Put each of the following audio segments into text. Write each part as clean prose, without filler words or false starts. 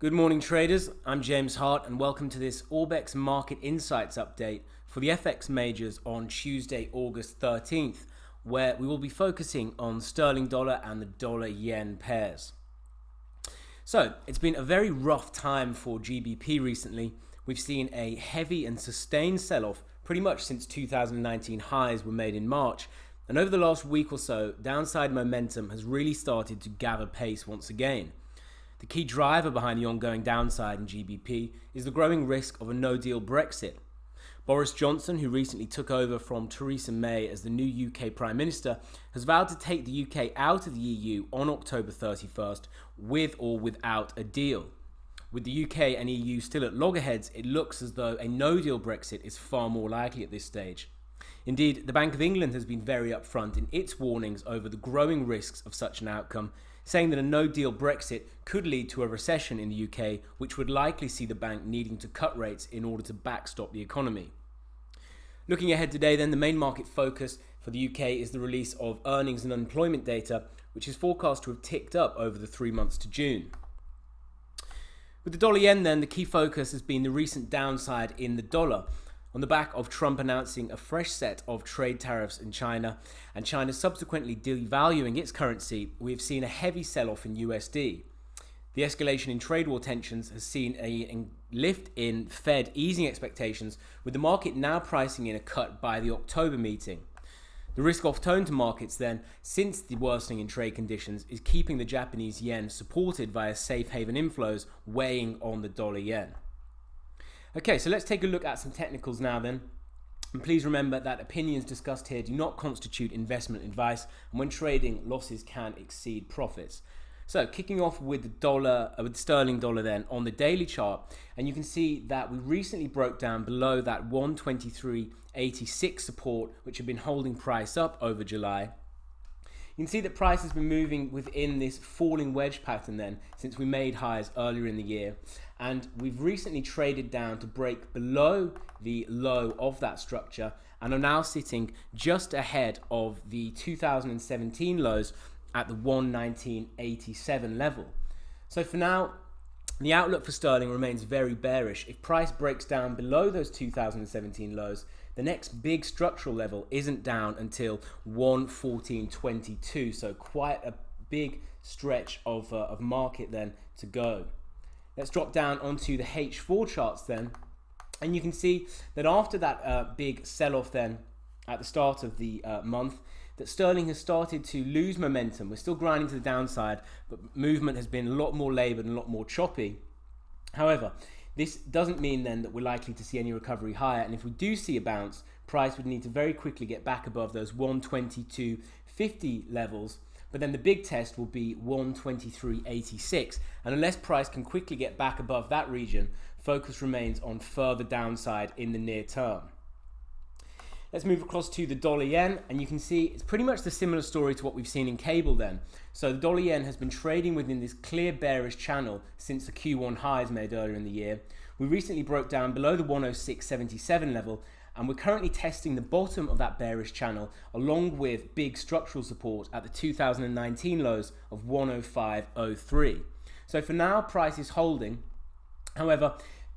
Good morning traders, I'm James Harte and welcome to this Orbex Market Insights update for the FX majors on Tuesday, August 13th, where we will be focusing on sterling dollar and the dollar yen pairs. So, it's been a very rough time for GBP recently. We've seen a heavy and sustained sell-off pretty much since 2019 highs were made in March, and over the last week or so, downside momentum has really started to gather pace once again. The key driver behind the ongoing downside in GBP is the growing risk of a no-deal Brexit. Boris Johnson, who recently took over from Theresa May as the new UK Prime Minister, has vowed to take the UK out of the EU on October 31st with or without a deal. With the UK and EU still at loggerheads, it looks as though a no-deal Brexit is far more likely at this stage. Indeed, the Bank of England has been very upfront in its warnings over the growing risks of such an outcome, saying that a no-deal Brexit could lead to a recession in the UK, which would likely see the bank needing to cut rates in order to backstop the economy. Looking ahead today then, the main market focus for the UK is the release of earnings and unemployment data, which is forecast to have ticked up over the 3 months to June. With the dollar yen then, the key focus has been the recent downside in the dollar, on the back of Trump announcing a fresh set of trade tariffs in China and China subsequently devaluing its currency. We have seen a heavy sell-off in USD. The escalation in trade war tensions has seen a lift in Fed easing expectations, with the market now pricing in a cut by the October meeting. The risk-off tone to markets then, since the worsening in trade conditions, is keeping the Japanese yen supported via safe haven inflows, weighing on the dollar yen. Okay, so let's take a look at some technicals now then. And please remember that opinions discussed here do not constitute investment advice, and when trading, losses can exceed profits. So kicking off with the sterling dollar then on the daily chart, and you can see that we recently broke down below that 123.86 support, which had been holding price up over July. You can see that price has been moving within this falling wedge pattern then since we made highs earlier in the year, and we've recently traded down to break below the low of that structure and are now sitting just ahead of the 2017 lows at the 119.87 level. So for now, the outlook for sterling remains very bearish. If price breaks down below those 2017 lows, the next big structural level isn't down until 114.22, so quite a big stretch of market then to go. Let's drop down onto the H4 charts then, and you can see that after that big sell-off then at the start of the month, that sterling has started to lose momentum. We're still grinding to the downside, but movement has been a lot more laboured and a lot more choppy. However, this doesn't mean then that we're likely to see any recovery higher, and if we do see a bounce, price would need to very quickly get back above those 122.50 levels, but then the big test will be 123.86, and unless price can quickly get back above that region, focus remains on further downside in the near term. Let's move across to the dollar yen, and you can see it's pretty much the similar story to what we've seen in cable then. So the dollar yen has been trading within this clear bearish channel since the Q1 highs made earlier in the year. We recently broke down below the 106.77 level, and we're currently testing the bottom of that bearish channel along with big structural support at the 2019 lows of 105.03. So for now, price is holding. However,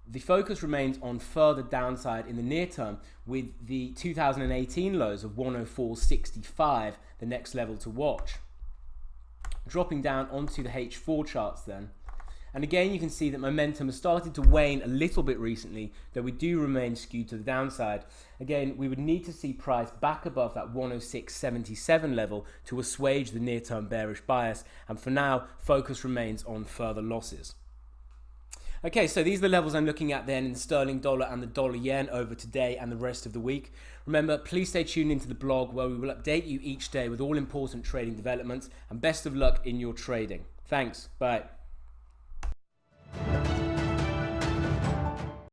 the focus remains on further downside in the near term, with the 2018 lows of 104.65 the next level to watch. Dropping down onto the H4 charts then, and again you can see that momentum has started to wane a little bit recently, though we do remain skewed to the downside. Again, we would need to see price back above that 106.77 level to assuage the near-term bearish bias, and for now, focus remains on further losses. Okay, so these are the levels I'm looking at then in the sterling dollar and the dollar yen over today and the rest of the week. Remember, please stay tuned into the blog where we will update you each day with all important trading developments, and best of luck in your trading. Thanks, bye.